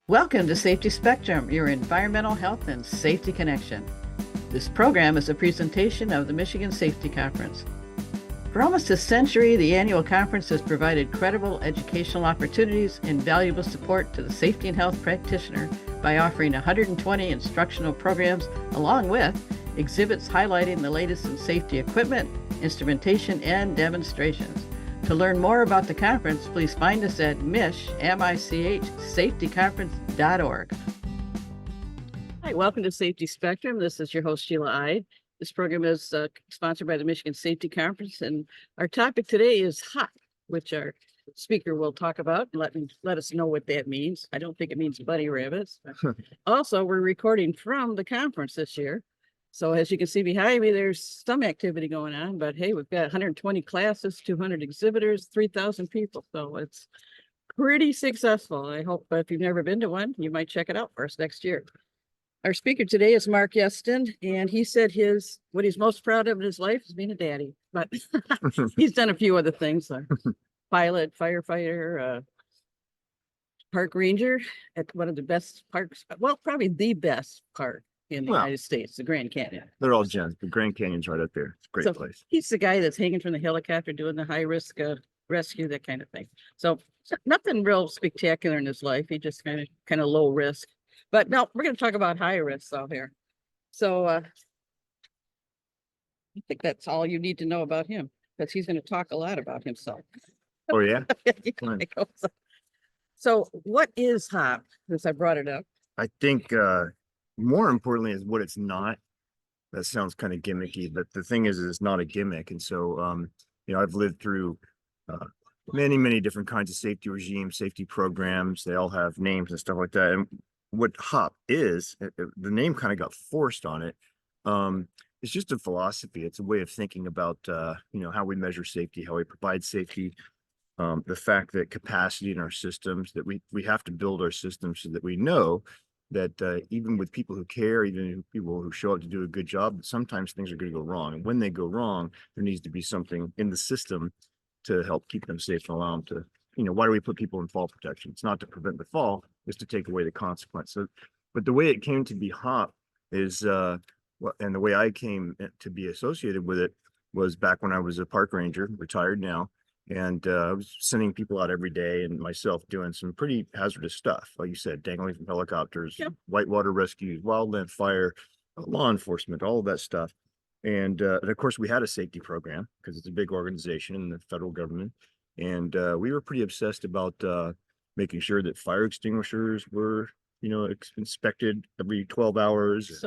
Welcome to Safety Spectrum, your environmental health and safety connection. This program is a presentation of the Michigan Safety Conference. For almost a century, the annual conference has provided credible educational opportunities and valuable support to the safety and health practitioner by offering 120 instructional programs along with exhibits highlighting the latest in safety equipment, instrumentation, and demonstrations. To learn more about the conference, please find us at safetyconference.org. Hi, welcome to Safety Spectrum. This is your host, Sheila Ide. This program is sponsored by the Michigan Safety Conference, and our topic today is HOP, which our speaker will talk about. Let us know what that means. I don't think it means bunny rabbits. Also, we're recording from the conference this year. So as you can see behind me, there's some activity going on, but hey, we've got 120 classes, 200 exhibitors, 3,000 people. So it's pretty successful. I hope if you've never been to one, you might check it out for us next year. Our speaker today is Marc Yeston, and he said what he's most proud of in his life is being a daddy, but he's done a few other things, pilot, firefighter, park ranger at one of the best parks, well, probably the best park in the United States, the Grand Canyon. They're all gems. The Grand Canyon's right up there. It's a great place. He's the guy that's hanging from the helicopter doing the high risk rescue, that kind of thing. So nothing real spectacular in his life. He just kind of low risk. But no, we're going to talk about high risk out here. So I think that's all you need to know about him, because he's going to talk a lot about himself. Oh, yeah? So what is HOP, since I brought it up? I think more importantly is what it's not. That sounds kind of gimmicky, but the thing is it's not a gimmick. And so, I've lived through many different kinds of safety regimes, safety programs. They all have names and stuff like that. And what HOP is, the name kind of got forced on it. It's just a philosophy. It's a way of thinking about, how we measure safety, how we provide safety, the fact that capacity in our systems, that we have to build our systems so that we know that even with people who care, even people who show up to do a good job, sometimes things are going to go wrong. And when they go wrong, there needs to be something in the system to help keep them safe and allow them to, why do we put people in fall protection? It's not to prevent the fall, it's to take away the consequence. So, but the way it came to be HOP is, and the way I came to be associated with it was back when I was a park ranger, retired now. And I was sending people out every day and myself doing some pretty hazardous stuff. Like you said, dangling from helicopters, Yep. whitewater rescues, wildland fire, law enforcement, all of that stuff. And of course, we had a safety program because it's a big organization in the federal government. And we were pretty obsessed about making sure that fire extinguishers were, inspected every 12 hours.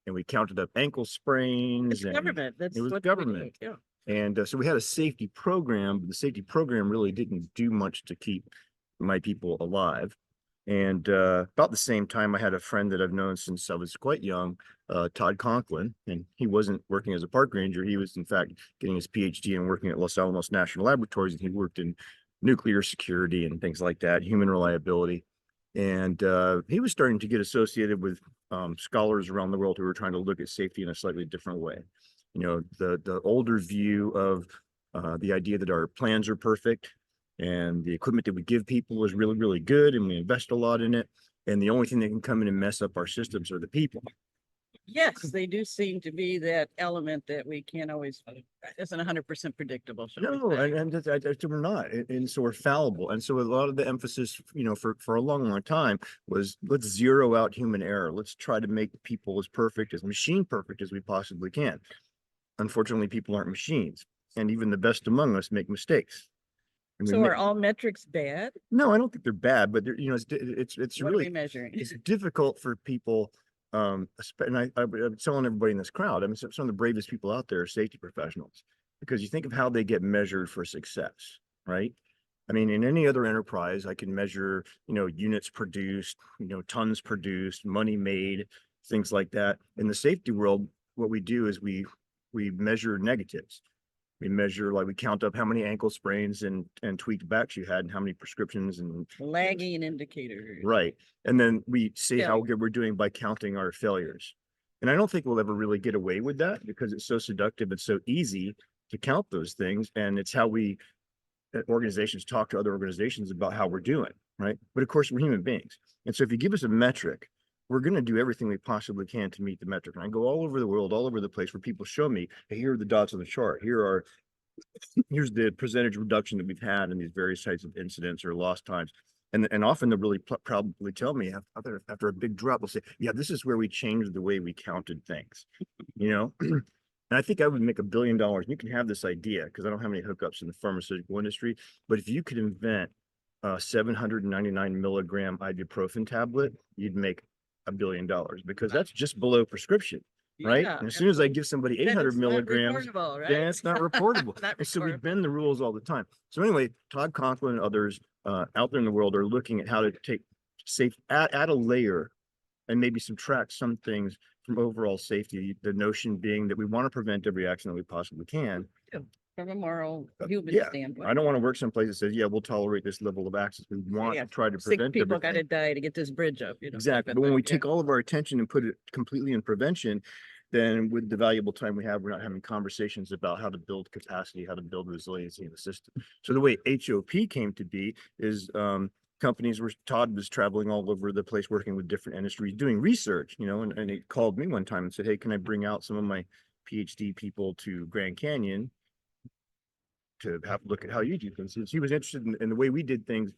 And we counted up ankle sprains. It's government. It was government. Yeah. And so we had a safety program, but the safety program really didn't do much to keep my people alive. And about the same time, I had a friend that I've known since I was quite young, Todd Conklin, and he wasn't working as a park ranger. He was, in fact, getting his PhD and working at Los Alamos National Laboratories, and he worked in nuclear security and things like that, human reliability. And he was starting to get associated with scholars around the world who were trying to look at safety in a slightly different way. The older view of the idea that our plans are perfect and the equipment that we give people is really good and we invest a lot in it. And the only thing that can come in and mess up our systems are the people. Yes, they do seem to be that element that we can't always, isn't 100% predictable. No, and we're not. And so we're fallible. And so a lot of the emphasis, for a long time was let's zero out human error. Let's try to make people as perfect, as machine perfect as we possibly can. Unfortunately, people aren't machines, and even the best among us make mistakes. So are all metrics bad? No, I don't think they're bad, but it's what really are we measuring? It's difficult for people. And I'm telling everybody in this crowd, some of the bravest people out there are safety professionals, because you think of how they get measured for success, right? I mean, in any other enterprise, I can measure, units produced, tons produced, money made, things like that. In the safety world, what we do is we measure negatives. We measure, we count up how many ankle sprains and tweaked backs you had and how many prescriptions and lagging indicators. Right. And then we see how good we're doing by counting our failures. And I don't think we'll ever really get away with that because it's so seductive and so easy to count those things. And it's how organizations talk to other organizations about how we're doing. right? But of course, we're human beings. And so if you give us a metric, we're going to do everything we possibly can to meet the metric. And I go all over the world, all over the place where people show me, hey, here are the dots on the chart. Here's the percentage reduction that we've had in these various types of incidents or lost times. And often they'll really probably tell me after a big drop, they'll say, yeah, this is where we changed the way we counted things, you know? And I think I would make $1 billion. You can have this idea because I don't have any hookups in the pharmaceutical industry, but if you could invent a 799 milligram ibuprofen tablet, you'd make $1 billion because that's just below prescription. Right. Yeah, And as soon as I give somebody then 800 it's not milligrams, reportable, right? then it's not reportable. Not And so we reportable. bend the rules all the time. So anyway, Todd Conklin and others out there in the world are looking at how to take add a layer and maybe subtract some things from overall safety. The notion being that we want to prevent every accident we possibly can. From a moral human Yeah, standpoint. I don't want to work someplace that says, yeah, we'll tolerate this level of accidents. We want Yeah, to try to 6 prevent people everything. got to die to get this bridge up. You know, Exactly. But when we take all of our attention and put it completely in prevention, then with the valuable time we have, we're not having conversations about how to build capacity, how to build resiliency in the system. So the way HOP came to be is companies were, Todd was traveling all over the place, working with different industries, doing research, you know, and he called me one time and said, hey, can I bring out some of my PhD people to Grand Canyon to have a look at how you do things? He was interested in the way we did things.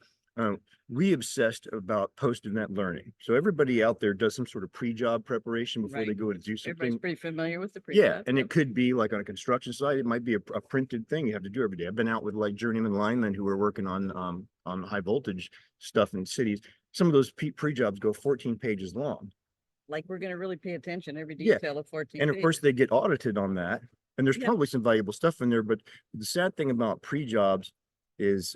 We obsessed about post-event learning. So everybody out there does some sort of pre-job preparation before they go to do something. Everybody's pretty familiar with the Yeah, pre-job. and it could be like on a construction site. It might be a printed thing you have to do every day. I've been out with like journeyman linemen who are working on high voltage stuff in cities. Some of those pre-jobs go 14 pages long. Like we're going to really pay attention every Yeah. detail of 14 And of course, pages. they get audited on that. And there's Yeah. probably some valuable stuff in there. But the sad thing about pre-jobs is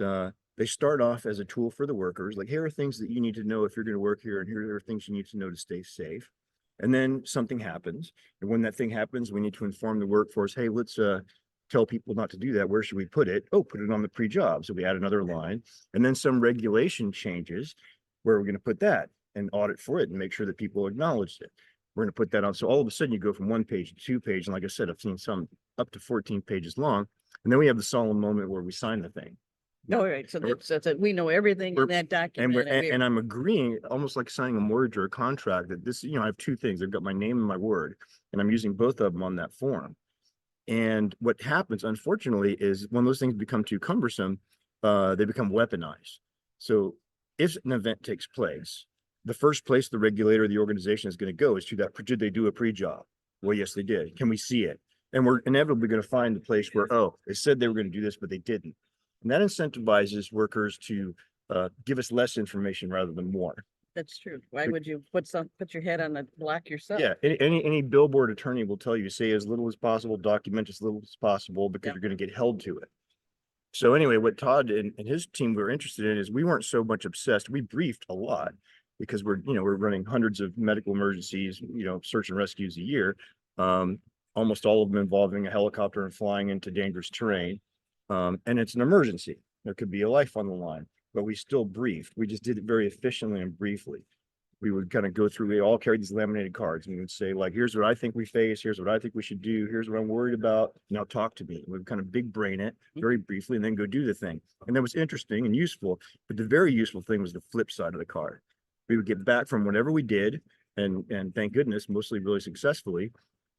they start off as a tool for the workers. Like, here are things that you need to know if you're going to work here, and here are things you need to know to stay safe. And then something happens. And when that thing happens, we need to inform the workforce, hey, let's tell people not to do that. Where should we put it? Oh, put it on the pre-job. So we add another line. And then some regulation changes where we're going to put that and audit for it and make sure that people acknowledged it. We're going to put that on. So all of a sudden you go from 1 page to 2 page. And like I said, I've seen some up to 14 pages long. And then we have the solemn moment where we sign the thing. No, right. So that we know everything in that document. And I'm agreeing, almost like signing a mortgage or a contract, that this, you know, I have two things. I've got my name and my word, and I'm using both of them on that form. And what happens, unfortunately, is when those things become too cumbersome, they become weaponized. So if an event takes place, the first place the regulator, the organization is going to go is to that. Did they do a pre-job? Well, yes, they did. Can we see it? And we're inevitably going to find the place where, oh, they said they were going to do this, but they didn't. And that incentivizes workers to give us less information rather than more. That's true. Why would you put your head on the block yourself? Yeah, any billboard attorney will tell you, say as little as possible, document as little as possible, because you're going to get held to it. So anyway, what Todd and his team were interested in is we weren't so much obsessed. We briefed a lot because we're running hundreds of medical emergencies, search and rescues a year, almost all of them involving a helicopter and flying into dangerous terrain. And it's an emergency. There could be a life on the line, but we still briefed. We just did it very efficiently and briefly. We would kind of go through, we all carried these laminated cards, and we would say, like, here's what I think we face, here's what I think we should do, here's what I'm worried about. Now talk to me. We would kind of big brain it very briefly and then go do the thing. And that was interesting and useful. But the very useful thing was the flip side of the card. We would get back from whatever we did, and thank goodness, mostly really successfully.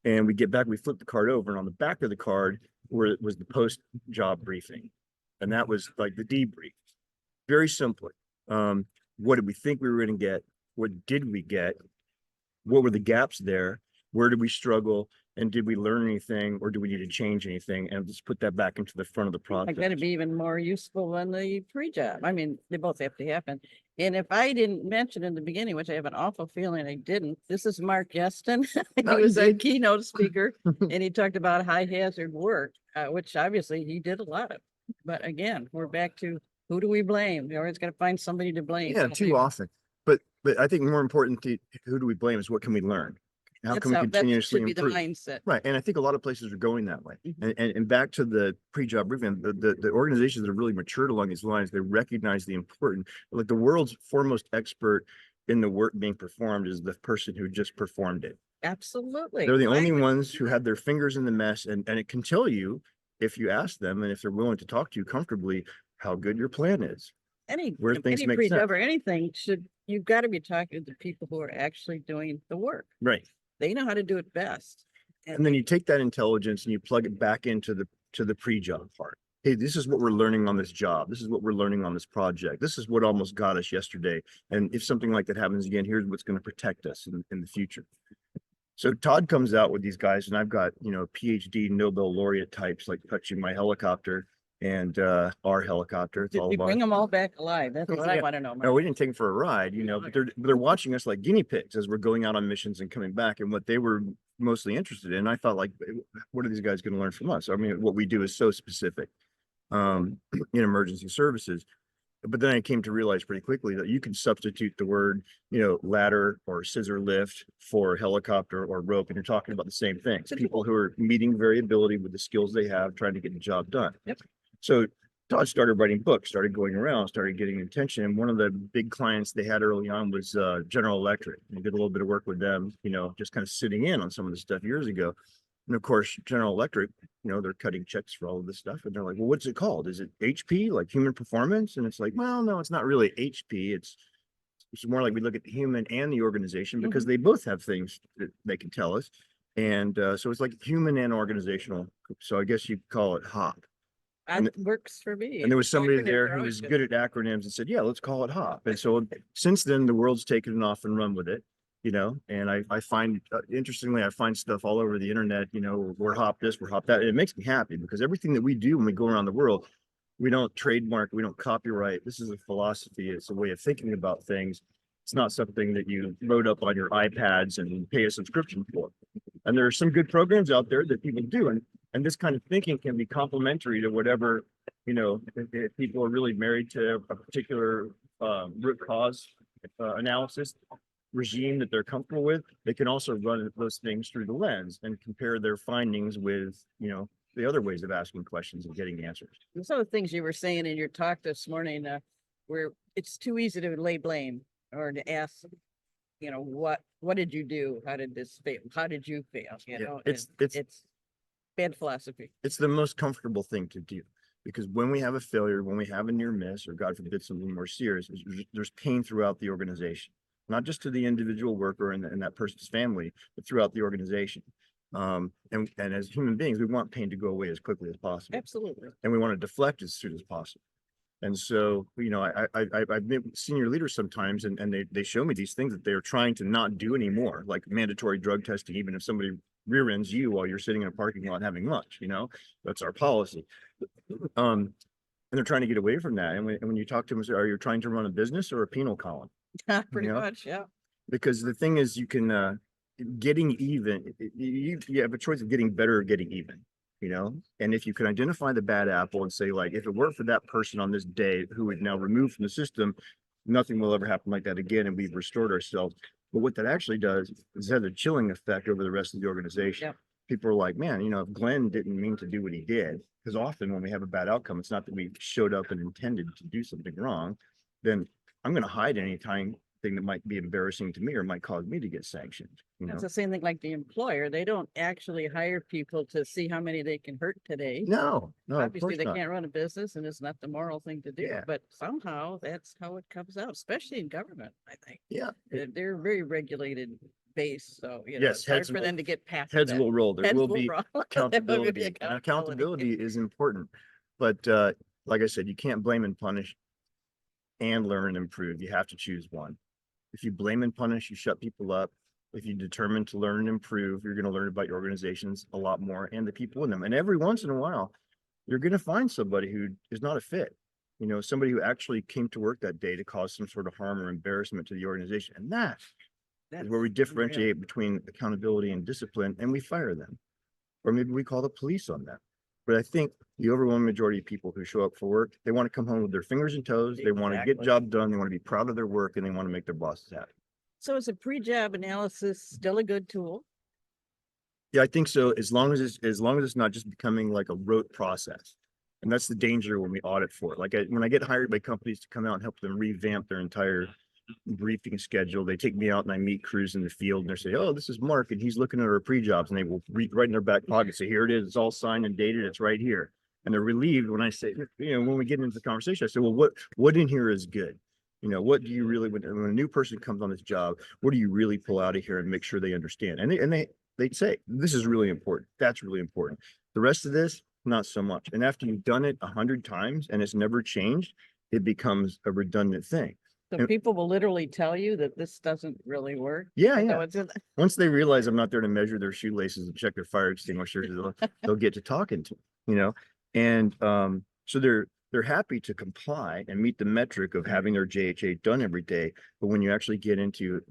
And we get back, we flip the card over, and on the back of the card was the post-job briefing. And that was like the debrief. Very simply. What did we think we were going to get? What did we get? What were the gaps there? Where did we struggle? And did we learn anything, or do we need to change anything? And let's put that back into the front of the process. Like that'd be even more useful than the pre-job. I mean, they both have to happen. And if I didn't mention in the beginning, which I have an awful feeling I didn't, this is Marc Yeston. He was a keynote speaker, and he talked about high hazard work, which obviously he did a lot of. But again, we're back to who do we blame? We always got to find somebody to blame. Yeah, too often. But I think more important to who do we blame is what can we learn? How can we continuously improve? That should be the mindset. Right. And I think a lot of places are going that way. And back to the pre-job briefing, the organizations that are really matured along these lines, they recognize the important, like the world's foremost expert in the work being performed is the person who just performed it. Absolutely. They're the only ones who have their fingers in the mess, and it can tell you, if you ask them and if they're willing to talk to you comfortably, how good your plan is. any, where you know, things any make sense. pre-job or anything you've got to be talking to the people who are actually doing the work. Right. They know how to do it best. And then you take that intelligence and you plug it back into the pre-job part. Hey, this is what we're learning on this job. This is what we're learning on this project. This is what almost got us yesterday. And if something like that happens again, here's what's going to protect us in the future. So Todd comes out with these guys, and I've got, you know, PhD Nobel laureate types like touching my helicopter and our helicopter. It's Did all we about bring them all back alive? That's what I Yeah. want to know. No, we didn't take them for a ride, you know, but they're watching us like guinea pigs as we're going out on missions and coming back. And what they were mostly interested in, I thought, like, what are these guys going to learn from us? I mean, what we do is so specific in emergency services. But then I came to realize pretty quickly that you can substitute the word, you know, ladder or scissor lift for helicopter or rope, and you're talking about the same things. People who are meeting variability with the skills they have, trying to get the job done. Yep. So Todd started writing books, started going around, started getting attention. And one of the big clients they had early on was General Electric. We did a little bit of work with them, you know, just kind of sitting in on some of the stuff years ago. And of course, General Electric, you know, they're cutting checks for all of this stuff. And they're like, well, what's it called? Is it HP, like human performance? And it's like, well, no, it's not really HP. It's more like we look at the human and the organization because they both have things that they can tell us. And so it's like human and organizational. So I guess you could call it HOP. That works for me. And there was somebody Acronyms there are who always was good at acronyms and said, yeah, let's call it HOP. And so since then, the world's taken it off and run with it, you know, and I find, interestingly, I find stuff all over the internet, you know, we're HOP this, we're HOP that. And it makes me happy because everything that we do when we go around the world, we don't trademark, we don't copyright. This is a philosophy. It's a way of thinking about things. It's not something that you wrote up on your iPads and pay a subscription for. And there are some good programs out there that people do. And this kind of thinking can be complementary to whatever, you know, if people are really married to a particular root cause analysis regime that they're comfortable with, they can also run those things through the lens and compare their findings with, you know, the other ways of asking questions and getting answers. And some of the things you were saying in your talk this morning, where it's too easy to lay blame or to ask, you know, what did you do? How did this fail? How did you fail? You know, it's bad philosophy. It's the most comfortable thing to do because when we have a failure, when we have a near miss, or God forbid something more serious, there's pain throughout the organization, not just to the individual worker and that person's family, but throughout the organization. And as human beings, we want pain to go away as quickly as possible. Absolutely. And we want to deflect as soon as possible. And so, you know, I've been senior leaders sometimes, and they show me these things that they're trying to not do anymore, like mandatory drug testing, even if somebody rear ends you while you're sitting in a parking lot having lunch, you know, that's our policy. And they're trying to get away from that. And when you talk to them, say, are you trying to run a business or a penal colony? Pretty much, yeah. Because the thing is, you can, getting even, you have a choice of getting better or getting even. You know, and if you can identify the bad apple and say, like, if it weren't for that person on this day who would now remove from the system, nothing will ever happen like that again, and we've restored ourselves. But what that actually does is has a chilling effect over the rest of the organization. Yep. People are like, man, you know, if Glenn didn't mean to do what he did, because often when we have a bad outcome, it's not that we showed up and intended to do something wrong, then I'm going to hide anything that might be embarrassing to me or might cause me to get sanctioned. You know? It's the same thing like the employer. They don't actually hire people to see how many they can hurt today. No, Obviously, they can't run a business and it's not the moral thing to do. Yeah. But somehow that's how it comes out, especially in government, I think. Yeah. They're very regulated base. So, you know, Yes, it's hard for them to get past heads that. will roll. There Heads will be roll. There will be accountability. And accountability is important. But like I said, you can't blame and punish and learn and improve. You have to choose one. If you blame and punish, you shut people up. If you determine to learn and improve, you're going to learn about your organizations a lot more and the people in them. And every once in a while, you're going to find somebody who is not a fit. You know, somebody who actually came to work that day to cause some sort of harm or embarrassment to the organization. And that's where we differentiate between accountability and discipline, and we fire them. Or maybe we call the police on them. But I think the overwhelming majority of people who show up for work, they want to come home with their fingers and toes. They want to get job done. They want to be proud of their work, and they want to make their bosses happy. So is a pre-job analysis still a good tool? Yeah, I think so. As long as it's not just becoming like a rote process. And that's the danger when we audit for it. Like when I get hired by companies to come out and help them revamp their entire briefing schedule, they take me out and I meet crews in the field and they say, oh, this is Mark and he's looking at our pre-jobs, and they will read right in their back pocket, say, here it is, it's all signed and dated, it's right here. and they're relieved when I say, when we get into the conversation, I say, well, what in here is good? What do you really, when a new person comes on this job, what do you really pull out of here and make sure they understand? And they'd say, this is really important. That's really important. The rest of this, not so much. And after you've done it 100 times and it's never changed, it becomes a redundant thing. So And people will literally tell you that this doesn't really work. yeah, So yeah. it's in, Once they realize I'm not there to measure their shoelaces and check their fire extinguishers, they'll get to talking to me, and so they're happy to comply and meet the metric of having their JHA done every day. But when you actually get into,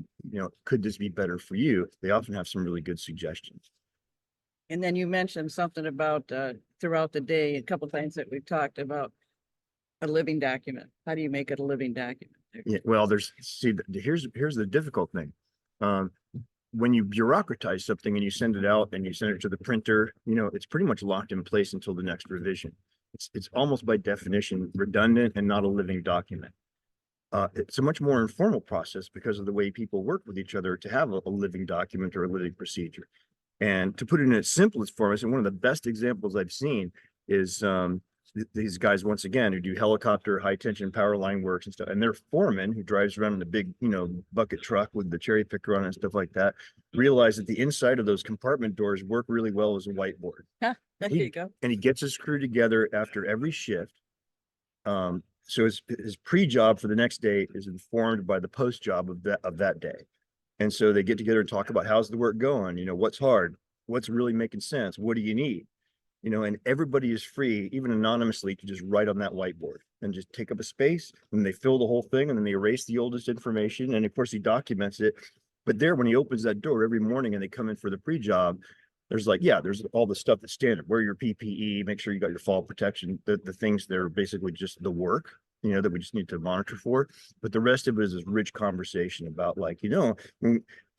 could this be better for you? They often have some really good suggestions. and then you mentioned something about throughout the day, a couple things that we've talked about, a living document. How do you make it a living document? Yeah, well, here's the difficult thing. When you bureaucratize something and you send it out and you send it to the printer, it's pretty much locked in place until the next revision. It's almost by definition redundant and not a living document. It's a much more informal process because of the way people work with each other to have a living document or a living procedure. And to put it in its simplest form, I said one of the best examples I've seen is these guys, once again, who do helicopter high tension power line works and stuff, and their foreman who drives around in a big bucket truck with the cherry picker on it and stuff like that, realize that the inside of those compartment doors work really well as a whiteboard. There you go. And he gets his crew together after every shift. So his pre-job for the next day is informed by the post job of that day. And so they get together and talk about how's the work going, what's hard, what's really making sense, what do you need? And everybody is free, even anonymously, to just write on that whiteboard and just take up a space, and they fill the whole thing, and then they erase the oldest information. And of course, he documents it. But there, when he opens that door every morning and they come in for the pre-job, there's all the stuff that's standard. Wear your PPE, make sure you got your fall protection, the things that are basically just the work, that we just need to monitor for. But the rest of it is this rich conversation about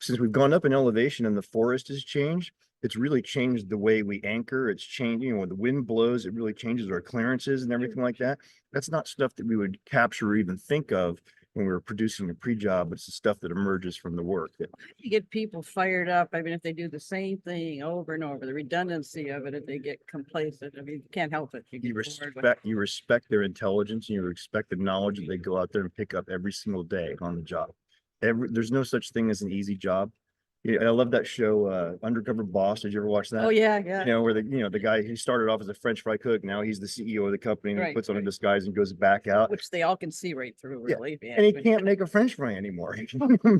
since we've gone up in elevation and the forest has changed, it's really changed the way we anchor. It's changed, when the wind blows, it really changes our clearances and everything like that. That's not stuff that we would capture or even think of when we were producing a pre-job. It's the stuff that emerges from the work. You get people fired up. I mean, if they do the same thing over and over, the redundancy of it, if they get complacent, I mean, you can't help it. You respect their intelligence, and you respect the knowledge that they go out there and pick up every single day on the job. There's no such thing as an easy job. I love that show, Undercover Boss. Did you ever watch that? Oh yeah, yeah. Where the guy, he started off as a French fry cook. Now he's the CEO of the company, and he Right, puts on a right. disguise and goes back out. Which they all can see right through, really. Yeah. And he can't make a French fry anymore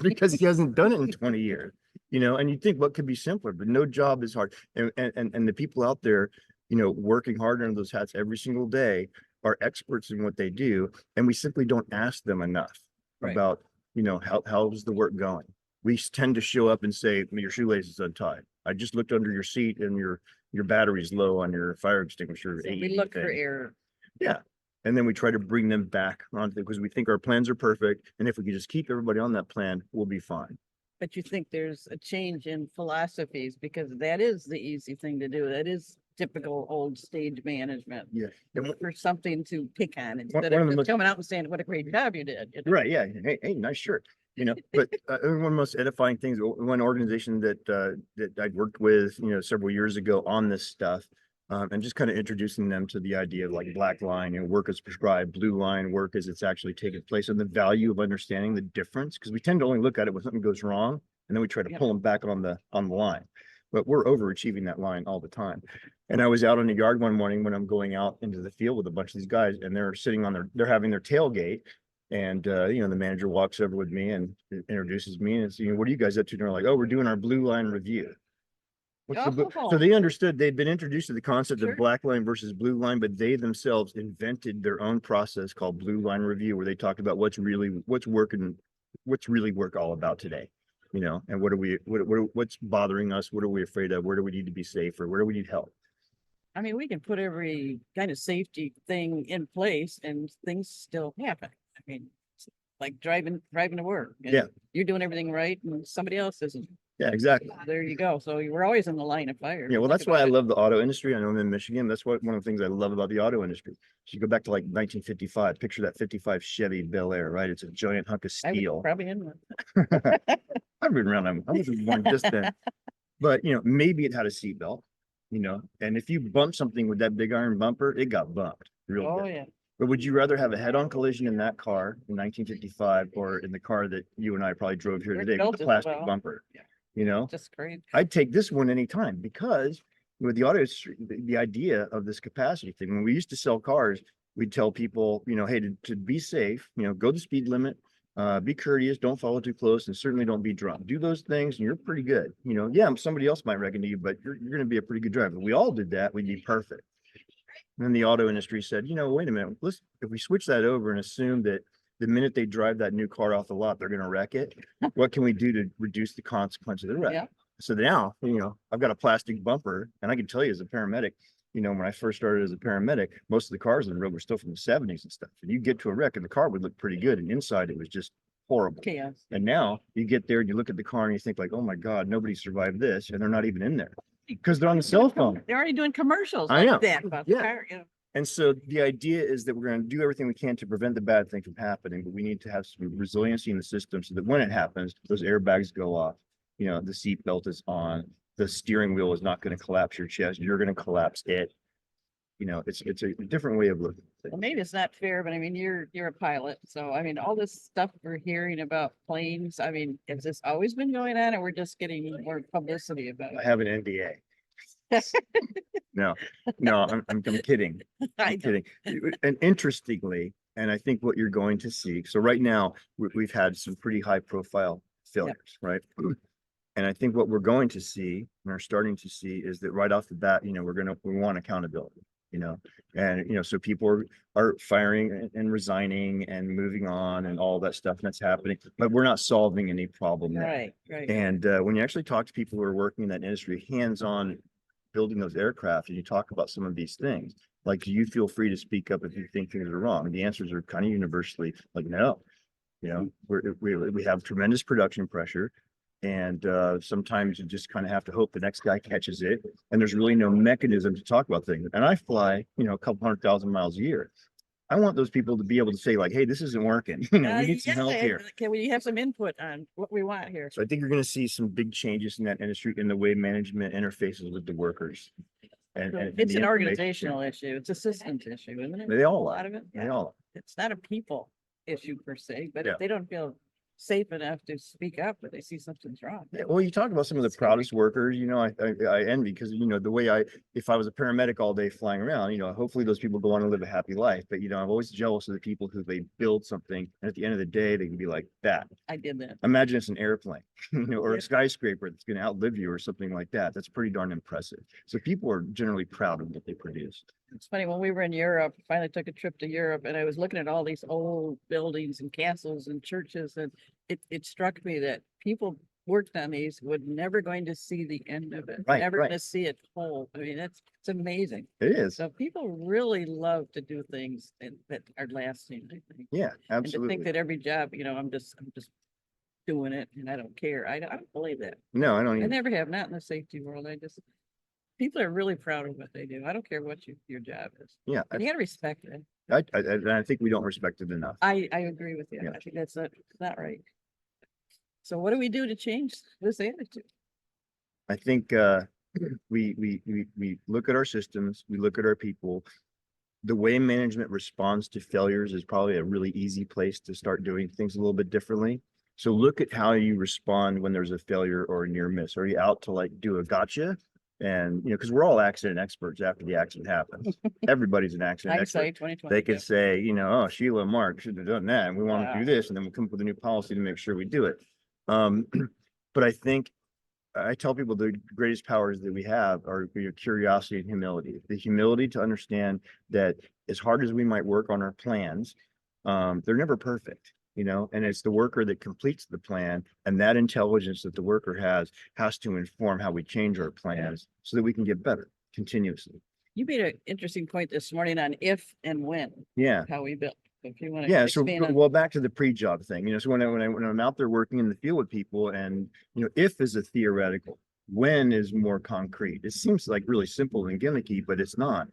because he hasn't done it in 20 years. And you think what could be simpler, but no job is hard. And the people out there, working hard under those hats every single day are experts in what they do. And we simply don't ask them enough Right. about, how's the work going? We tend to show up and say, your shoelace is untied. I just looked under your seat and your battery's low on your fire extinguisher. So we look for error. Yeah. And then we try to bring them back on because we think our plans are perfect. And if we could just keep everybody on that plan, we'll be fine. But you think there's a change in philosophies, because that is the easy thing to do. That is typical old stage management. Yeah. Look for something to pick on instead one of of the just most- coming out and saying, what a great job you did. Right. Yeah. Hey, nice shirt. But one of the most edifying things, one organization that I'd worked with, several years ago on this stuff, and just kind of introducing them to the idea of like black line, work as prescribed, blue line, work as it's actually taking place, and the value of understanding the difference, because we tend to only look at it when something goes wrong, and then we try to pull them back on the line. But we're overachieving that line all the time. And I was out on the yard one morning when I'm going out into the field with a bunch of these guys, and they're sitting they're having their tailgate. And, the manager walks over with me and introduces me and says, what are you guys up to? And they're like, oh, we're doing our blue line review. So they understood, they'd been introduced to the concept Sure. of black line versus blue line, but they themselves invented their own process called blue line review, where they talked about what's really work all about today, and what's bothering us? What are we afraid of? Where do we need to be safer? Where do we need help? I mean, we can put every kind of safety thing in place and things still happen. I mean, it's like driving to work. And Yeah. You're doing everything right and somebody else isn't. Yeah, exactly. There you go. So we're always in the line of fire. Yeah, well, Think that's why I about it. love the auto industry. I know I'm in Michigan. That's one of the things I love about the auto industry. So you go back to like 1955, picture that 55 Chevy Bel Air, right? It's a giant hunk of I was steel. probably in one. I've been around them. I wasn't born just then. But maybe it had a seatbelt. and if you bump something with that big iron bumper, it got bumped real Oh, good. yeah. But would you rather have a head-on collision in that car in 1955 or in the car that you and I probably drove here Rick today built with the it plastic well. bumper? Yeah. Just great. I'd take this one anytime because with the auto industry, the idea of this capacity thing, when we used to sell cars, we'd tell people, hey, to be safe, go the speed limit, be courteous, don't follow too close, and certainly don't be drunk. Do those things, and you're pretty good. Yeah, somebody else might reckon to you, but you're going to be a pretty good driver. If we all did that, we'd be perfect. And then the auto industry said, wait a minute, if we switch that over and assume that the minute they drive that new car off the lot, they're going to wreck it. What can we do to reduce the consequence of the wreck? Yeah. So now, I've got a plastic bumper, and I can tell you as a paramedic, when I first started as a paramedic, most of the cars on the road were still from the 70s and stuff. And you get to a wreck and the car would look pretty good. And inside it was just horrible. Chaos. And now you get there and you look at the car and you think like, oh my God, nobody survived this. And they're not even in there because they're on the cell phone. They're already doing commercials I know. like that about the Yeah. car. And so the idea is that we're going to do everything we can to prevent the bad thing from happening, but we need to have some resiliency in the system so that when it happens, those airbags go off, the seat belt is on, the steering wheel is not going to collapse your chest, you're going to collapse it. It's a different way of looking at things. Well, maybe it's not fair, but I mean, you're a pilot. So, I mean, all this stuff we're hearing about planes, I mean, has this always been going on or we're just getting more publicity about I it? have an NDA. No, I'm kidding. I I'm kidding. And interestingly, and I think what you're going to see, so right now we've had some pretty high profile failures, right? And I think what we're going to see and are starting to see is that right off the bat, we want accountability, and so people are firing and resigning and moving on and all that stuff, and that's happening, but we're not solving any problem there. Right. And when you actually talk to people who are working in that industry, hands-on building those aircraft, and you talk about some of these things, like, do you feel free to speak up if you think things are wrong? The answers are kind of universally like, no. We have tremendous production pressure. And sometimes you just kind of have to hope the next guy catches it. And there's really no mechanism to talk about things. And I fly, a couple 100,000 miles a year. I want those people to be able to say like, hey, this isn't working. We need some help here. Can we have some input on what we want here? So I think you're going to see some big changes in that industry in the way management interfaces with the workers. And It's an organizational issue. It's a systems issue, isn't it? They all A lot of it. They all It's not a people issue per se, but Yeah. if they don't feel safe enough to speak up, but they see something's wrong. Yeah, well, you talk about some of the proudest workers, I envy because, the way if I was a paramedic all day flying around, hopefully those people go on and live a happy life. But, I'm always jealous of the people who they build something. And at the end of the day, they can be like that. I did that. Imagine it's an airplane, or Yeah. a skyscraper that's going to outlive you or something like that. That's pretty darn impressive. So people are generally proud of what they produce. It's funny, when we were in Europe, finally took a trip to Europe and I was looking at all these old buildings and castles and churches, and it struck me that people worked on these were never going to see the end of it. Right, Never right. going to see it whole. I mean, it's amazing. It is. So people really love to do things that are lasting, I think. Yeah, And to absolutely. think that every job, I'm just doing it and I don't care. I don't believe that. No, I don't I even. never have, not in the safety world. People are really proud of what they do. I don't care what your job is. Yeah, And you gotta respect it. I think we don't respect it enough. I agree with you. Yeah. I think that's not right. So what do we do to change this attitude? I think we look at our systems, we look at our people. The way management responds to failures is probably a really easy place to start doing things a little bit differently. So look at how you respond when there's a failure or a near miss. Are you out to like do a gotcha? And because we're all accident experts after the accident happens. Everybody's an accident expert. Hindsight 2020. They could say, oh, Sheila and Mark should have done that, and we want to do this, and then we'll come up with a new policy to make sure we do it. But I think I tell people the greatest powers that we have are curiosity and humility. The humility to understand that as hard as we might work on our plans, they're never perfect, and it's the worker that completes the plan, and that intelligence that the worker has to inform how we change our plans so that we can get better continuously. You made an interesting point this morning on if and when, Yeah. how we built. If you want to Yeah. So, expand on. well, back to the pre-job thing, so when I'm out there working in the field with people, and, if is a theoretical, when is more concrete. It seems like really simple and gimmicky, but it's not.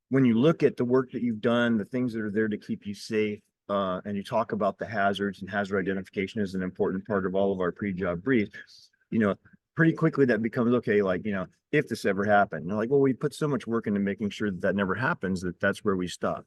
When you look at the work that you've done, the things that are there to keep you safe, and you talk about the hazards, and hazard identification is an important part of all of our pre-job briefs, pretty quickly that becomes okay, like, if this ever happened, and they're like, well, we put so much work into making sure that that never happens, that's where we stop.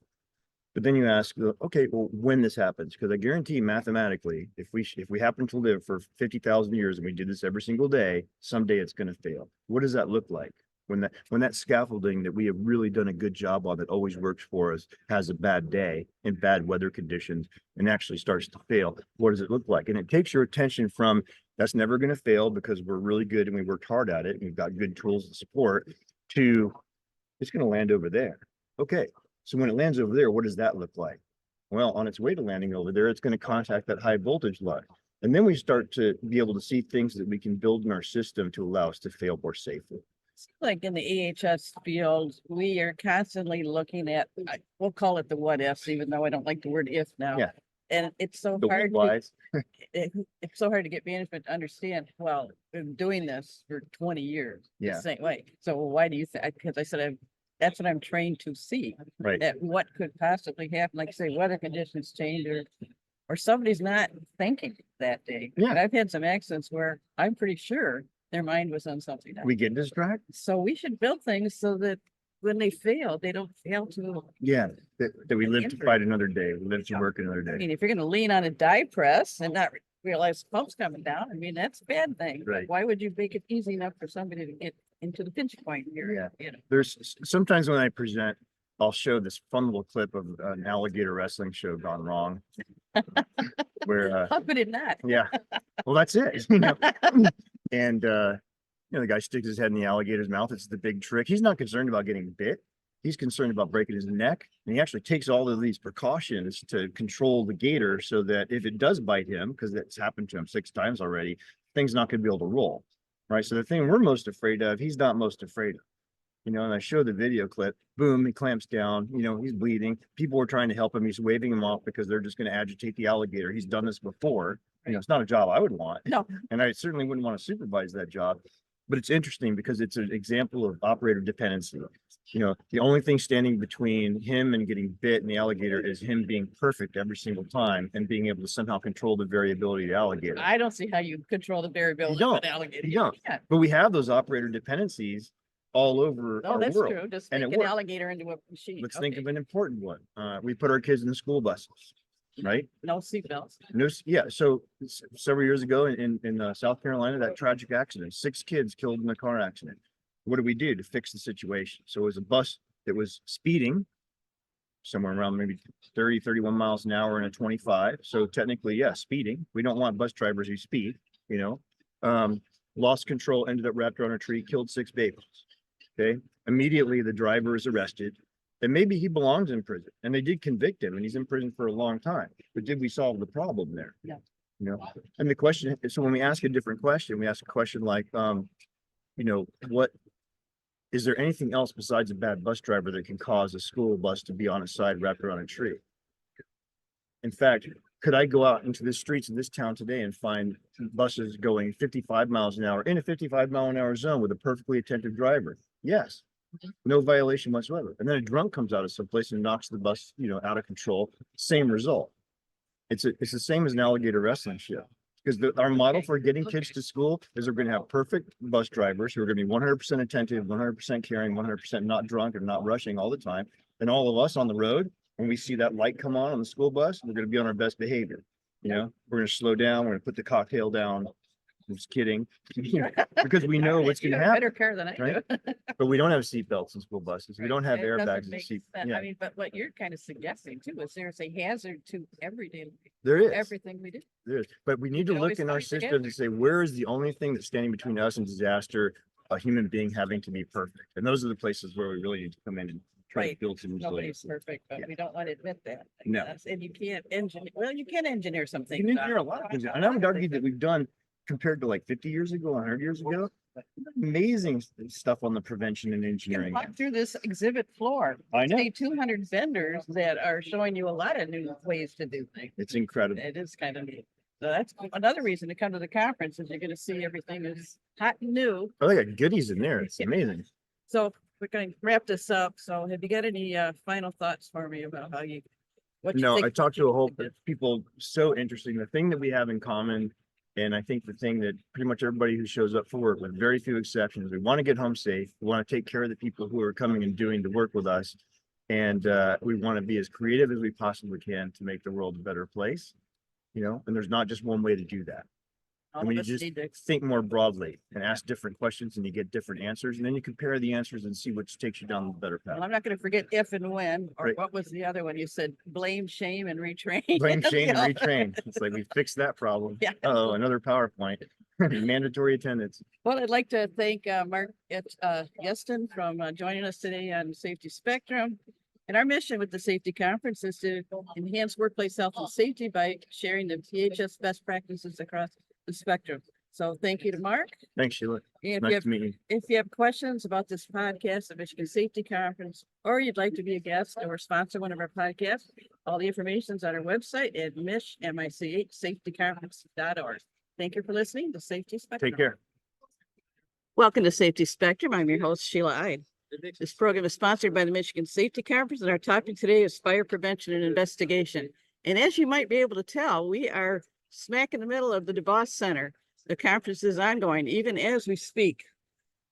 But then you ask, okay, well, when this happens, because I guarantee mathematically, if we happen to live for 50,000 years and we do this every single day, someday it's going to fail. What does that look like? When that scaffolding that we have really done a good job on that always works for us has a bad day in bad weather conditions and actually starts to fail, what does it look like? And it takes your attention from that's never going to fail because we're really good and we worked hard at it and we've got good tools and support to it's going to land over there. Okay. So when it lands over there, what does that look like? Well, on its way to landing over there, it's going to contact that high voltage line. And then we start to be able to see things that we can build in our system to allow us to fail more safely. Like in the EHS field, we are constantly looking at, we'll call it the what ifs, even though I don't like the word if now. Yeah. And it's so The hard. whys. It's so hard to get management to understand, well, been doing this for 20 years. Yeah. The same way. So why do you think, because I said, that's what I'm trained to see. Right. That what could possibly happen, like say weather conditions change or somebody's not thinking that day. Yeah. And I've had some accidents where I'm pretty sure their mind was on something else. We get distracted. So we should build things so that when they fail, they don't fail to. Yeah. That we live to fight another day. We live to work another I day. mean, if you're gonna lean on a die press and not realize the pump's coming down, I mean, that's a bad thing. But Right. why would you make it easy enough for somebody to get into the pinch point here? Yeah. You know, There's sometimes when I present, I'll show this fun little clip of an alligator wrestling show gone wrong. Where how could it not? yeah. Well, that's it. And the guy sticks his head in the alligator's mouth. It's the big trick. He's not concerned about getting bit. He's concerned about breaking his neck. And he actually takes all of these precautions to control the gator so that if it does bite him, because that's happened to him 6 times already, thing's not going to be able to roll. Right. So the thing we're most afraid of, he's not most afraid of. And I show the video clip, boom, he clamps down, he's bleeding. People are trying to help him. He's waving him off because they're just going to agitate the alligator. He's done this before. It's not a job I would want. No. And I certainly wouldn't want to supervise that job. But it's interesting because it's an example of operator dependency. The only thing standing between him and getting bit in the alligator is him being perfect every single time and being able to somehow control the variability of the alligator. I don't see how you control the variability of an alligator. You don't. can't. But we have those operator dependencies all over Oh, our that's world. true. Just And make it an works. alligator into a machine. Let's think Okay. of an important one. We put our kids in the school buses, right? No seatbelts. No, yeah. So several years ago in South Carolina, that tragic accident, 6 kids killed in a car accident. What did we do to fix the situation? So it was a bus that was speeding somewhere around maybe 30, 31 miles an hour in a 25. So technically, yeah, speeding. We don't want bus drivers who speed, lost control, ended up wrapped around a tree, killed 6 babies. Okay. Immediately the driver is arrested. And maybe he belongs in prison, and they did convict him, and he's in prison for a long time. But did we solve the problem there? Yeah. And the question, so when we ask a different question, we ask a question like, what is there anything else besides a bad bus driver that can cause a school bus to be on its side wrapped around a tree? In fact, could I go out into the streets of this town today and find buses going 55 miles an hour in a 55-mile-an-hour zone with a perfectly attentive driver? Yes. No violation whatsoever. And then a drunk comes out of someplace and knocks the bus, out of control. Same result. It's the same as an alligator wrestling show. Because our model for getting kids to school is we're going to have perfect bus drivers who are going to be 100% attentive, 100% caring, 100% not drunk and not rushing all the time. And all of us on the road, when we see that light come on the school bus, we're going to be on our best behavior. We're going to slow down. We're going to put the cocktail down. I'm just kidding. Because we know what's going to happen. Better care than I do. But we don't have seatbelts in school buses. We don't have It doesn't airbags in make seat. sense. Yeah, I mean, but what you're kind of suggesting too is there's a hazard to everyday life, there is. everything we do. There is. But we need to can look always in our find system together. to say, where is the only thing that's standing between us and disaster? A human being having to be perfect. And those are the places where we really need to come in and try to Right. build some Nobody's resilience. perfect, but Yeah. we don't want to admit that. I No. guess. And you can't engineer, well, you can engineer something. You can engineer a lot of things. And I would argue that we've done, compared to like 50 years ago, 100 years ago, amazing stuff on the prevention and You can engineering. walk through this exhibit floor. I know. See 200 vendors that are showing you a lot of new ways to do things. It's incredible. It is kind of neat. So that's another reason to come to the conference is you're going to see everything is hot and new. Oh, they got goodies in there. It's amazing. So we're going to wrap this up. So have you got any final thoughts for me about what you No, think I talked to a whole we did? people so interesting. The thing that we have in common And I think the thing that pretty much everybody who shows up for work, with very few exceptions, we want to get home safe. We want to take care of the people who are coming and doing the work with us. And we want to be as creative as we possibly can to make the world a better place, and there's not just one way to do that. All I mean, of you us just need to think more broadly and ask different questions and you get different answers. And then you compare the answers and see which takes you down the better path. Well, I'm not going to forget if and when, or Right. what was the other one? You said blame, shame, and retrain. Blame, shame, and Yeah. retrain. It's like we fixed that problem. Yeah. Oh, another PowerPoint. Mandatory attendance. Well, I'd like to thank Marc Yeston from joining us today on Safety Spectrum. And our mission with the Safety Conference is to enhance workplace health and safety by sharing the PHS best practices across the spectrum. So thank you to Marc. Thanks, Sheila. And Nice to meet you. if you have questions about this podcast, the Michigan Safety Conference, or you'd like to be a guest or sponsor one of our podcasts, all the information is on our website at mich.safetyconference.org. Thank you for listening to Safety Spectrum. Take care. Welcome to Safety Spectrum. I'm your host, Sheila Ide. This program is sponsored by the Michigan Safety Conference, and our topic today is fire prevention and investigation. And as you might be able to tell, we are smack in the middle of the DeVos Center. The conference is ongoing, even as we speak.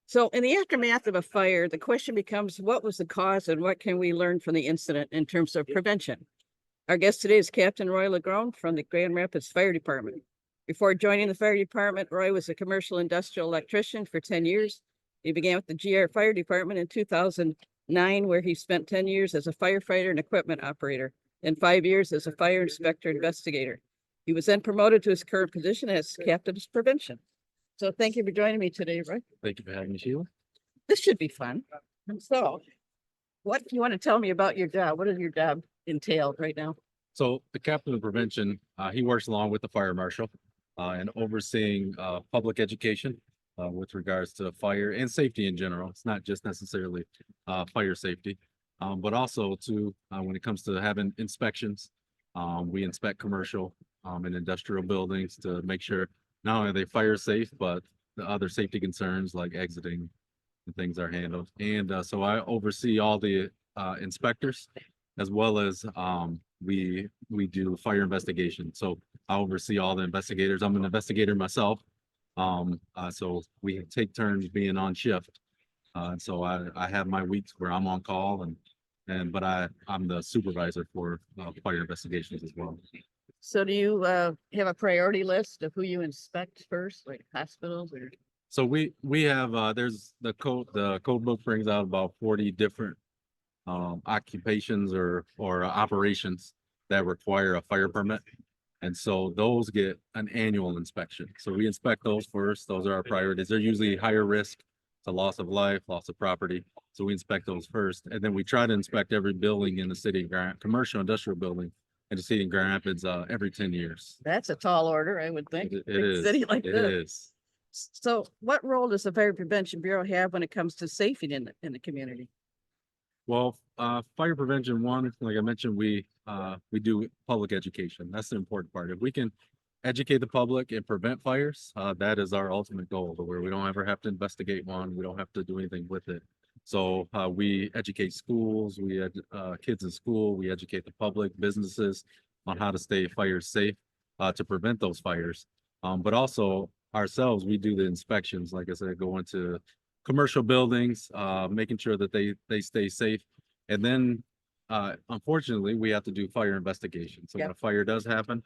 So in the aftermath of a fire, the question becomes, what was the cause and what can we learn from the incident in terms of prevention? Our guest today is Captain Roy LaGrone from the Grand Rapids Fire Department. Before joining the fire department, Roy was a commercial industrial electrician for 10 years. He began with the GR Fire Department in 2009, where he spent 10 years as a firefighter and equipment operator, and 5 years as a fire inspector investigator. He was then promoted to his current position as Captain of Prevention. So thank you for joining me today, Roy. Thank you for having me, Sheila. This should be fun. So what do you want to tell me about your job? What does your job entail right now? So the captain of prevention, he works along with the fire marshal and overseeing public education with regards to fire and safety in general. It's not just necessarily fire safety, but also to when it comes to having inspections. We inspect commercial and industrial buildings to make sure not only are they fire safe, but the other safety concerns like exiting and things are handled. And so I oversee all the inspectors, as well as we do fire investigation. So I oversee all the investigators. I'm an investigator myself. So we take turns being on shift. And so I have my weeks where I'm on call but I'm the supervisor for fire investigations as well. So do you have a priority list of who you inspect first, like hospitals or? So we have there's the code book brings out about 40 different occupations or operations that require a fire permit. And so those get an annual inspection. So we inspect those first. Those are our priorities. They're usually higher risk to loss of life, loss of property. So we inspect those first. And then we try to inspect every building in the city, commercial industrial building in the city of Grand Rapids every 10 years. That's a tall order, I would think. It Big is. City like It this. is. So what role does the Fire Prevention Bureau have when it comes to safety in the community? Well, fire prevention, one, like I mentioned, we do public education. That's the important part. If we can educate the public and prevent fires, that is our ultimate goal, where we don't ever have to investigate one. We don't have to do anything with it. So we educate schools, we kids in school, we educate the public, businesses on how to stay fire safe to prevent those fires. But also ourselves, we do the inspections, like I said, go into commercial buildings, making sure that they stay safe. And then unfortunately, we have to do fire investigations. So when a fire does happen,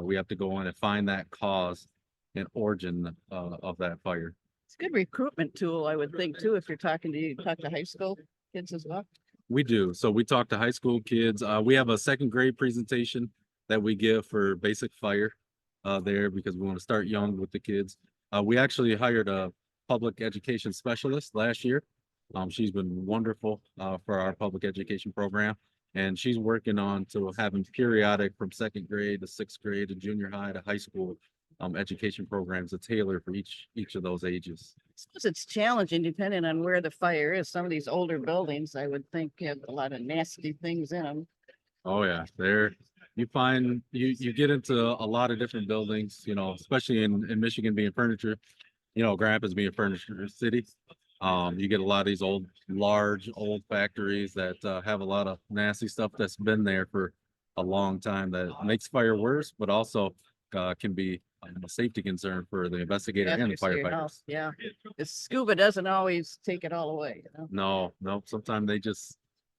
we have to go in and find that cause and origin of that fire. It's a good recruitment tool, I would think, too, if you're talk to high school kids as well. We do. So we talk to high school kids. We have a second grade presentation that we give for basic fire there because we want to start young with the kids. We actually hired a public education specialist last year. She's been wonderful for our public education program. And she's working on to having periodic from second grade to sixth grade to junior high to high school education programs to tailor for each of those ages. I suppose it's challenging depending on where the fire is. Some of these older buildings, I would think, have a lot of nasty things in them. Oh yeah, you find you get into a lot of different buildings, especially in Michigan being furniture, Grand Rapids being a furniture city. You get a lot of these large old factories that have a lot of nasty stuff that's been there for a long time that makes fire worse, but also can be a safety concern for the investigator After and the you see your firefighters. house, yeah. The scuba doesn't always take it all away, you know? No, sometimes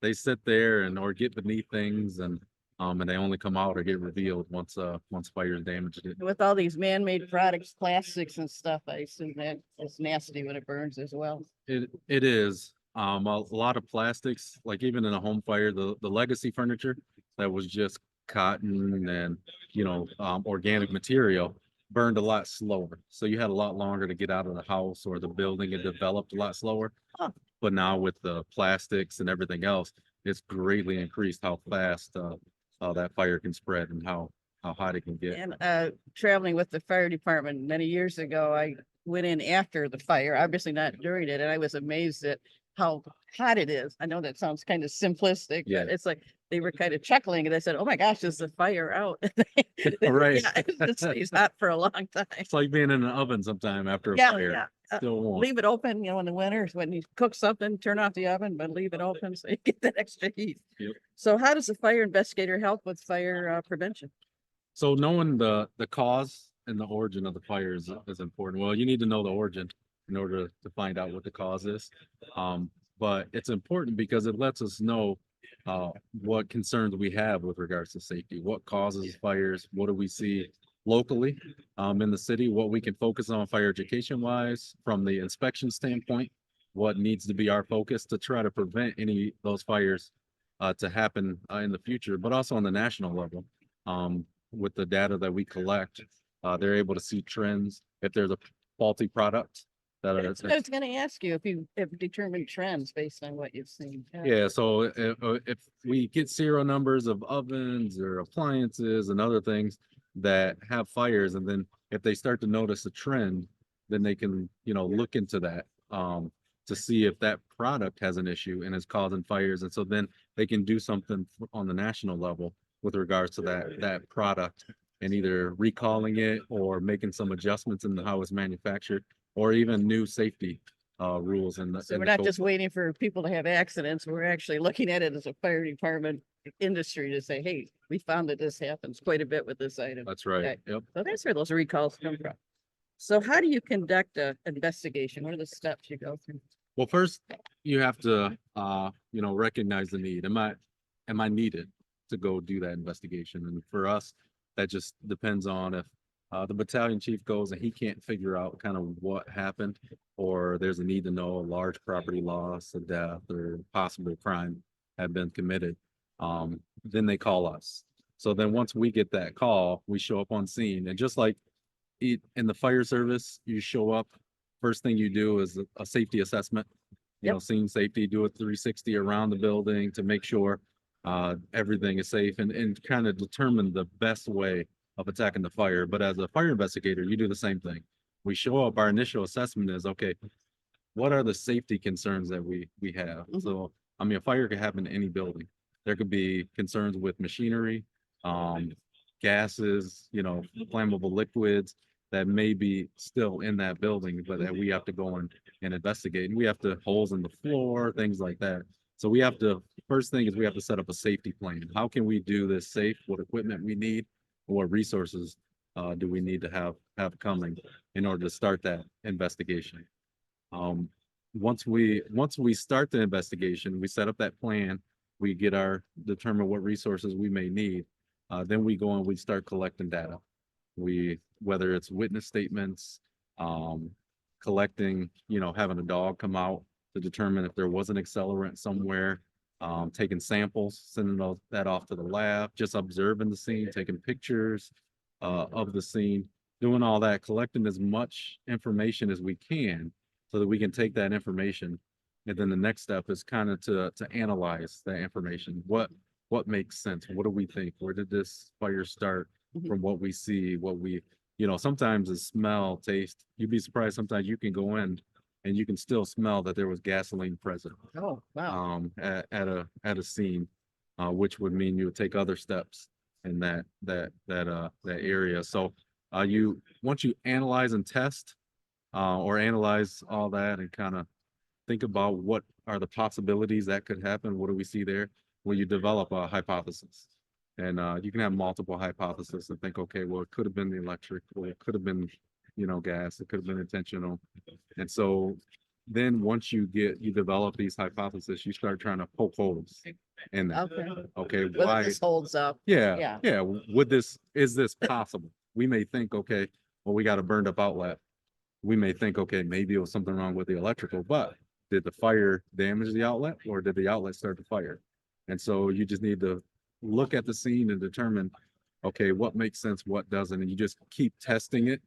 they sit there and or get beneath things and they only come out or get revealed once fire has damaged it. With all these man-made products, plastics and stuff, I assume that it's nasty when it burns as well. It is a lot of plastics, like even in a home fire, the legacy furniture that was just cotton and organic material burned a lot slower. So you had a lot longer to get out of the house or the building. It developed a lot slower. Oh. But now with the plastics and everything else, it's greatly increased how fast that fire can spread and how hot it can get. And traveling with the fire department many years ago, I went in after the fire, obviously not during it, and I was amazed at how hot it is. I know that sounds kind of simplistic, Yeah. but it's like they were kind of chuckling and I said, "Oh my gosh, is the fire out?" Right. Yeah, it stays hot for a long time. It's like being in an oven sometime after a Yeah, fire. yeah. Still warm. Leave it open, in the winter when you cook something, turn off the oven, but leave it open so you get that extra heat. Yep. So how does the fire investigator help with fire prevention? So knowing the cause and the origin of the fire is important. Well, you need to know the origin in order to find out what the cause is. But it's important because it lets us know what concerns we have with regards to safety, what causes fires, what do we see locally in the city, what we can focus on fire education wise from the inspection standpoint, what needs to be our focus to try to prevent any of those fires to happen in the future, but also on the national level. With the data that we collect, they're able to see trends. If there's a faulty product that I was gonna ask you if you have determined trends based on what you've seen. yeah, so if we get serial numbers of ovens or appliances and other things that have fires, and then if they start to notice a trend, then they can, look into that to see if that product has an issue and is causing fires. And so then they can do something on the national level with regards to that product and either recalling it or making some adjustments in how it's manufactured or even new safety rules. And So we're not just waiting for people to have accidents. We're actually looking at it as a fire department industry to say, hey, we found that this happens quite a bit with this item. That's right. Okay. Yep. So that's where those recalls come from. So how do you conduct an investigation? What are the steps you go through? Well, first you have to, recognize the need. Am I needed to go do that investigation? And for us, that just depends on if the battalion chief goes and he can't figure out kind of what happened, or there's a need to know a large property loss, a death, or possible crime had been committed. Then they call us. So then once we get that call, we show up on scene. And just like in the fire service, you show up, first thing you do is a safety assessment, scene safety, do a 360 around the building to make sure everything is safe and kind of determine the best way of attacking the fire. But as a fire investigator, you do the same thing. We show up, our initial assessment is, okay, what are the safety concerns that we have? Mhm. So, a fire could happen in any building. There could be concerns with machinery, gases, flammable liquids that may be still in that building, but that we have to go and investigate. And we have to holes in the floor, things like that. So first thing is we have to set up a safety plan. How can we do this safe? What equipment we need? What resources do we need to have coming in order to start that investigation? Once we start the investigation, we set up that plan, we determine what resources we may need. Then we go and we start collecting data. Whether it's witness statements, collecting, having a dog come out to determine if there was an accelerant somewhere, taking samples, sending that off to the lab, just observing the scene, taking pictures of the scene, doing all that, collecting as much information as we can so that we can take that information. And then the next step is kind of to analyze that information. What makes sense? What do we think? Where did this fire start? From what we see, sometimes the smell, taste, you'd be surprised. Sometimes you can go in and you can still smell that there was gasoline present. Oh, wow. At a scene, which would mean you would take other steps in that area. So once you analyze and test, or analyze all that and kind of think about what are the possibilities that could happen, what do we see there? Well, you develop a hypothesis. And you can have multiple hypotheses and think, okay, well, it could have been the electric, or it could have been, gas, it could have been intentional. And so then once you develop these hypotheses, you start trying to poke holes in that. Okay. Okay, Whether why? this holds up. Yeah. Is this possible? We may think, okay, well, we got a burned up outlet. We may think, okay, maybe it was something wrong with the electrical, but did the fire damage the outlet, or did the outlet start the fire? And so you just need to look at the scene and determine, okay, what makes sense, what doesn't, and you just keep testing it,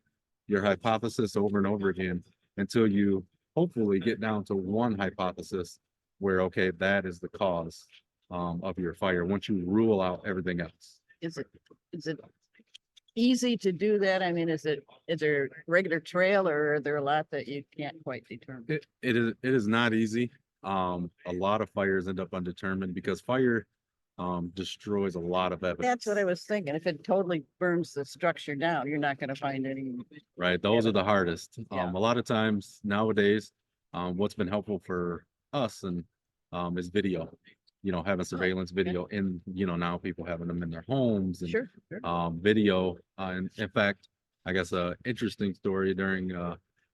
your hypothesis over and over again, until you hopefully get down to one hypothesis where, okay, that is the cause of your fire, once you rule out everything else. Is it easy to do that? I mean, is there a regular trail, or are there a lot that you can't quite determine? It is not easy. A lot of fires end up undetermined because fire destroys a lot of evidence. That's what I was thinking. If it totally burns the structure down, you're not gonna find any. Right, those are the hardest. Yeah. A lot of times nowadays, what's been helpful for us and is video. Having surveillance video in, now people having them in their homes and Sure. video. And in fact, I guess a interesting story during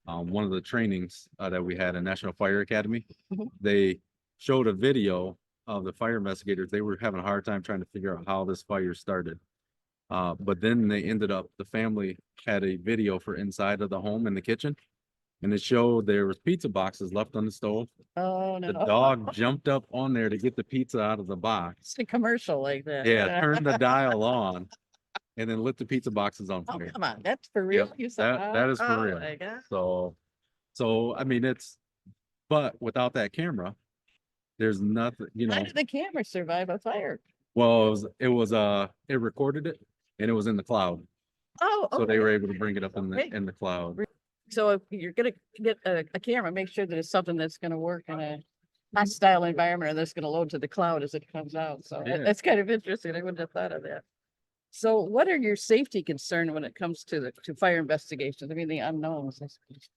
one of the trainings that we had in National Fire Academy. Mhm. They showed a video of the fire investigators. They were having a hard time trying to figure out how this fire started. But then the family had a video for inside of the home in the kitchen. And it showed there was pizza boxes left on the stove. Oh, no. The dog jumped up on there to get the pizza out of the box. It's a commercial like that. Yeah, turned the dial on and then lit the pizza boxes on Oh, fire. come on. That's for real? Yep, You said, that is for oh real. my God. So I mean, but without that camera, there's nothing, How did the camera survive a fire? well, it recorded it and it was in the cloud. Oh, So they okay. were able to bring it up Okay. in the cloud. So if you're gonna get a camera, make sure that it's something that's gonna work in a hostile environment, or that's gonna load to the cloud as it comes out. So Yeah. that's kind of interesting. I wouldn't have thought of that. So what are your safety concerns when it comes to fire investigations? I mean, the unknowns. I suppose.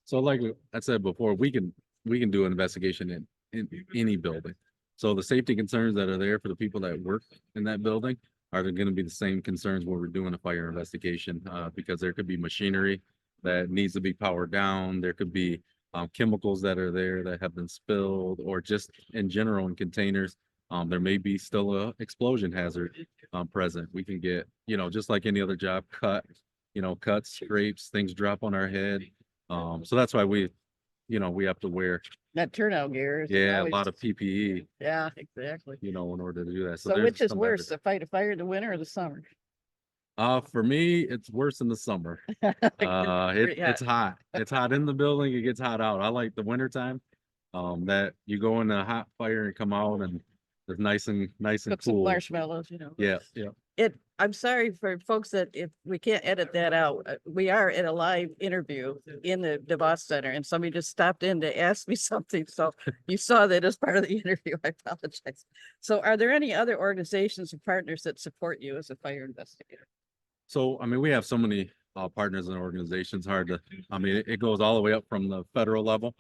So like I said before, we can do an investigation in any building. So the safety concerns that are there for the people that work in that building are going to be the same concerns when we're doing a fire investigation, because there could be machinery that needs to be powered down. There could be chemicals that are there that have been spilled, or just in general in containers. There may be still a explosion hazard present. We can get, just like any other job, cuts, scrapes, things drop on our head. So that's why we have to wear, That turnout gear. a lot of PPE, Yeah, exactly. in order to do that. So there's which is some worse, everything. to fight a fire in the winter or the summer? For me, it's worse in the summer. It's hot. It's hot in the building. It gets hot out. I like the winter time. That you go in a hot fire and come out and it's nice and Cook some cool. marshmallows, Yeah. I'm sorry for folks that if we can't edit that out, we are in a live interview in the DeVos Center, and somebody just stopped in to ask me something. So you saw that as part of the interview. I apologize. So are there any other organizations or partners that support you as a fire investigator? So, I mean, we have so many partners and organizations. It goes all the way up from the federal level.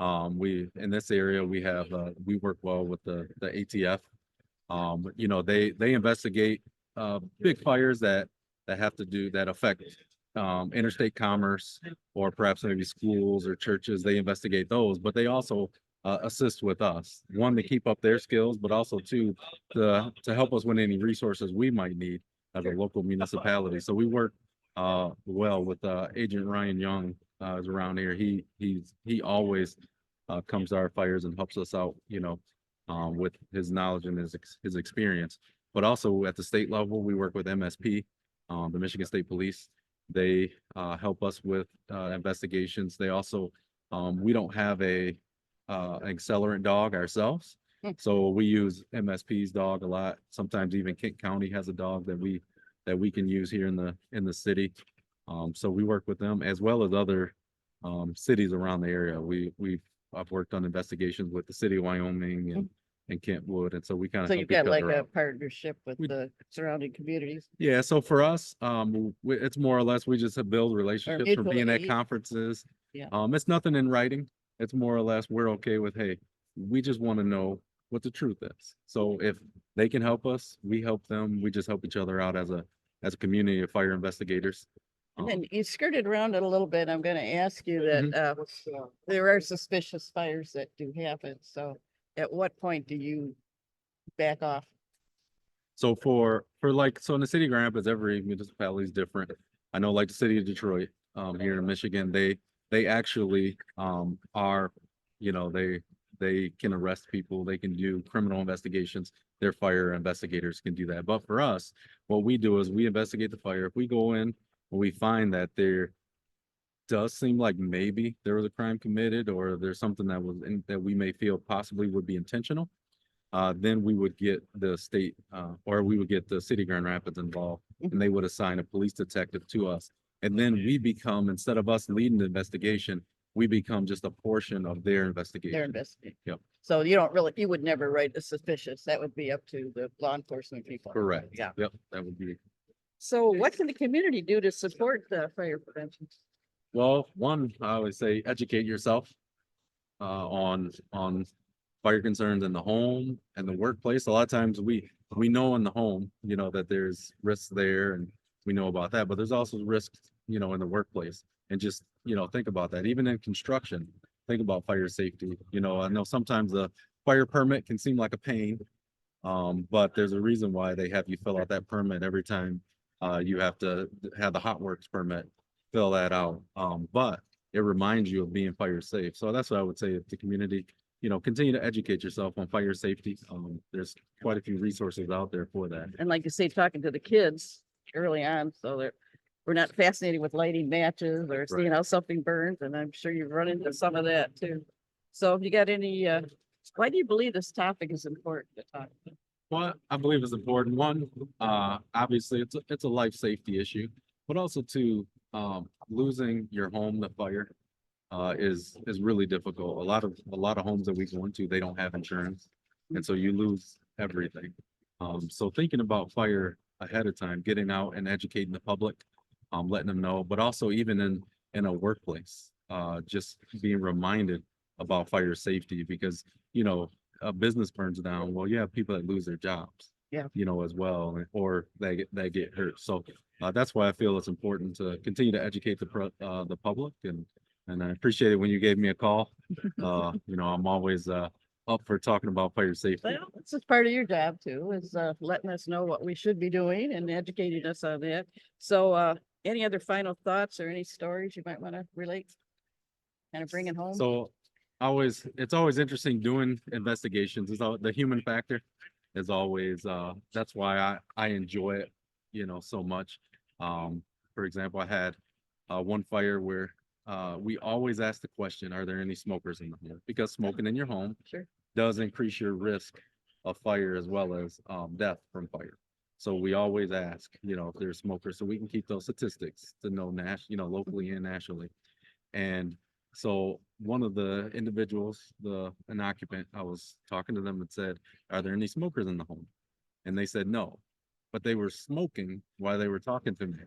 In this area, we work well with the ATF. They investigate big fires that affect interstate commerce, or perhaps maybe schools or churches. They investigate those, but they also assist with us, one, to keep up their skills, but also two, to help us with any resources we might need as a local municipality. So we work well with Agent Ryan Young is around here. He always comes to our fires and helps us out, with his knowledge and his experience. But also at the state level, we work with MSP, the Michigan State Police. They help us with investigations. They also, we don't have an accelerant dog ourselves. So we use MSP's dog a lot. Sometimes even Kent County has a dog that we can use here in the city. So we work with them as well as other cities around the area. I've worked on investigations with the city of Wyoming and Kentwood, and so we kind of So you've got like a partnership with the surrounding communities. Yeah, so for us, it's more or less we just build relationships from being at mutually. conferences. Yeah. It's nothing in writing. It's more or less we're okay with, hey, we just want to know what the truth is. So if they can help us, we help them. We just help each other out as a community of fire investigators. And then you skirted around it a little bit. I'm going to ask you that there are suspicious fires that do happen. So at what point do you back off? So for like, so in the city of Grand Rapids, every municipality is different. I know like the city of Detroit, here in Michigan, they actually, are, you know, they can arrest people. They can do criminal investigations. Their fire investigators can do that. But for us, what we do is we investigate the fire. If we go in, we find that there does seem like maybe there was a crime committed or there's something that was that we may feel possibly would be intentional, then we would get the state or we would get the city of Grand Rapids involved, and they would assign a police detective to us. And then we become, instead of us leading the investigation, we become just a portion of their investigation. They're investigating. Yep. So you would never write a suspicious. That would be up to the law enforcement people. Correct. Yeah. Yep. That would be. So what can the community do to support the fire prevention? Well, one, I always say educate yourself on fire concerns in the home and the workplace. A lot of times we know in the home, you know, that there's risks there and we know about that, but there's also risks, you know, in the workplace. And just, you know, think about that. Even in construction, think about fire safety. You know, I know sometimes the fire permit can seem like a pain, but there's a reason why they have you fill out that permit every time. You have to have the hot works permit, fill that out. But it reminds you of being fire safe. So that's what I would say to the community, you know, continue to educate yourself on fire safety. There's quite a few resources out there for that. And like you say, talking to the kids early on, so we're not fascinated with lighting matches or seeing how something burns. And I'm sure you've run into some of that too. So if you got any, why do you believe this topic is important to talk about? Well, I believe it's important. One, obviously it's a life safety issue, but also two, losing your home to fire is really difficult. A lot of homes that we go into, they don't have insurance, and so you lose everything. So thinking about fire ahead of time, getting out and educating the public, letting them know, but also even in a workplace, just being reminded about fire safety, because, you know, a business burns down, well, you have people that lose their jobs, you know, as well, or they get hurt. So that's why I feel it's important to continue to educate the public, and I appreciate it when you gave me a call. You know, I'm always up for talking about fire safety. Well, this is part of your job too, is letting us know what we should be doing and educating us on that. So any other final thoughts or any stories you might want to relate? Kind of bring it home? So it's always interesting doing investigations. The human factor is always, that's why I enjoy it, you know, so much. For example, I had one fire where we always ask the question, are there any smokers in the home? Because smoking in your home does increase your risk of fire as well as death from fire. So we always ask, you know, if there's smokers, so we can keep those statistics to know you know, locally and nationally. And so one of the individuals, an occupant, I was talking to them and said, are there any smokers in the home? And they said no, but they were smoking while they were talking to me.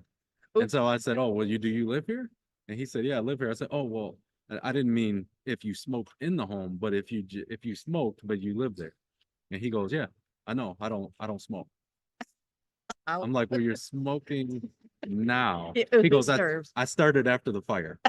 And so I said, oh, well, do you live here? And he said, yeah, I live here. I said, oh, well, I didn't mean if you smoked in the home, but if you smoked, but you live there. And he goes, yeah, I know, I don't smoke. I'm like, well, you're smoking now. He goes, I started after the fire.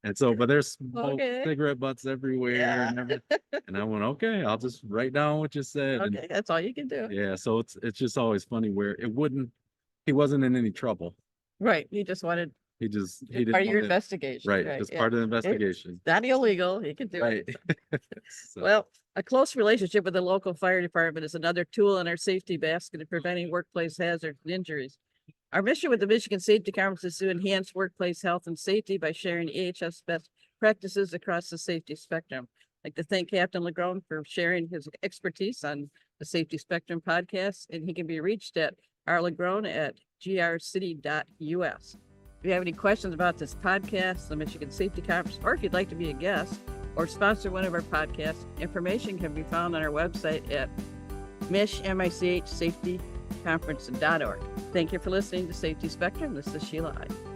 And so, but there's smoke, cigarette butts everywhere and everything. And I went, okay, I'll just write down what you said. Okay, that's all you can do. Yeah, so it's just always funny where he wasn't in any trouble. Right, he just wanted. He didn't part of your investigation. Right, just part of the investigation. Not illegal, he can do it. So. Well, a close relationship with the local fire department is another tool in our safety basket of preventing workplace hazards and injuries. Our mission with the Michigan Safety Conference is to enhance workplace health and safety by sharing EHS best practices across the safety spectrum. I'd like to thank Captain LaGrone for sharing his expertise on the Safety Spectrum podcast, and he can be reached at rlagrone@grcity.us. If you have any questions about this podcast, the Michigan Safety Conference, or if you'd like to be a guest or sponsor one of our podcasts, information can be found on our website at michsafetyconference.org. Thank you for listening to Safety Spectrum. This is Sheila Ide.